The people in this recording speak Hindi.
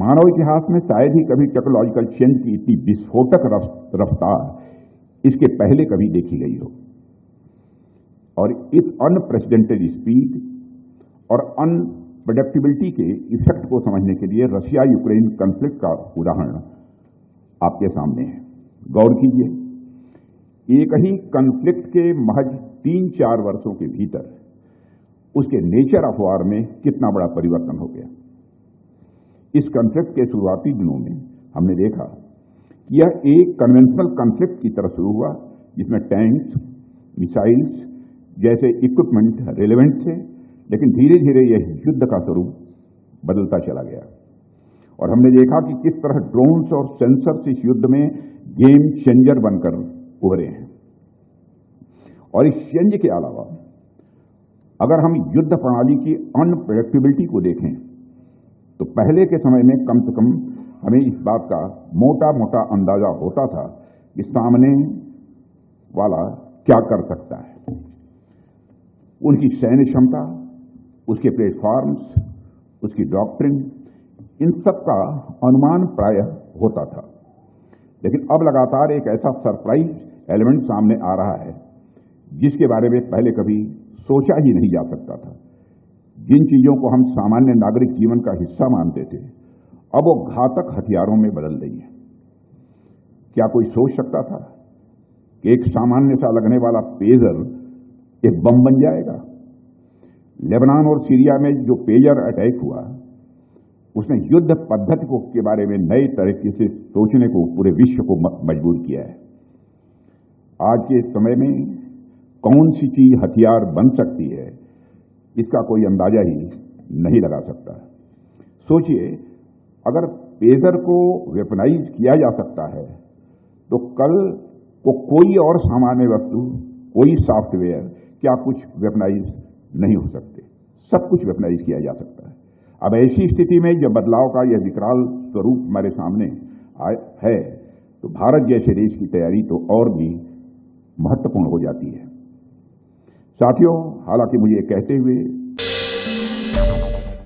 मानव इतिहास में शायद ही कभी टेक्नोलॉजिकल चेंज की इतनी विस्फोटक रफ्तार इसके पहले कभी देखी गई हो। और इस अनप्रेसिडेंटेड स्पीड और अनप्रेडिक्टेबिलिटी के इफेक्ट को समझने के लिए रशिया यूक्रेन कॉन्फ्लिक्ट का उदाहरण आपके सामने है। गौर कीजिए, एक ही कॉन्फ्लिक्ट के महज 3-4 वर्षों के भीतर उसके नेचर ऑफ वॉर में कितना बड़ा परिवर्तन हो गया। इस कॉन्फ्लिक्ट के शुरुआती दिनों में हमने देखा कि यह एक कन्वेंशनल कॉन्फ्लिक्ट की तरह शुरू हुआ, जिसमें टैंक्स, मिसाइल्स जैसे इक्विपमेंट रिलेवेंट थे, लेकिन धीरे धीरे यह युद्ध का स्वरूप बदलता चला गया। और हमने देखा कि किस तरह ड्रोन्स और सेंसर्स इस युद्ध में गेम चेंजर बनकर उभरे हैं। और इस चेंज के अलावा अगर हम युद्ध प्रणाली की अनप्रेडिक्टेबिलिटी को देखें तो पहले के समय में कम से कम हमें इस बात का मोटा मोटा अंदाजा होता था कि सामने वाला क्या कर सकता है। उनकी सैन्य क्षमता, उसके प्लेटफॉर्म्स, उसकी डॉक्ट्रिन, इन सब का अनुमान प्रायः होता था। लेकिन अब लगातार एक ऐसा सरप्राइज एलिमेंट सामने आ रहा है जिसके बारे में पहले कभी सोचा ही नहीं जा सकता था। जिन चीजों को हम सामान्य नागरिक जीवन का हिस्सा मानते थे, अब वो घातक हथियारों में बदल रही है। क्या कोई सोच सकता था कि एक सामान्य सा लगने वाला पेजर एक बम बन जाएगा? लेबनान और सीरिया में जो पेजर अटैक हुआ, उसने युद्ध पद्धति को के बारे में नए तरीके से सोचने को पूरे विश्व को मजबूर किया है। आज के समय में कौन सी चीज हथियार बन सकती है, इसका कोई अंदाजा ही नहीं लगा सकता। सोचिए, अगर पेजर को वेपनाइज किया जा सकता है तो कल को कोई और सामान्य वस्तु, कोई सॉफ्टवेयर क्या कुछ वेपनाइज नहीं हो सकते? सब कुछ वेपनाइज किया जा सकता है। अब ऐसी स्थिति में जब बदलाव का यह विकराल स्वरूप हमारे सामने है तो भारत जैसे देश की तैयारी तो और भी महत्वपूर्ण हो जाती है। साथियों, हालांकि मुझे कहते हुए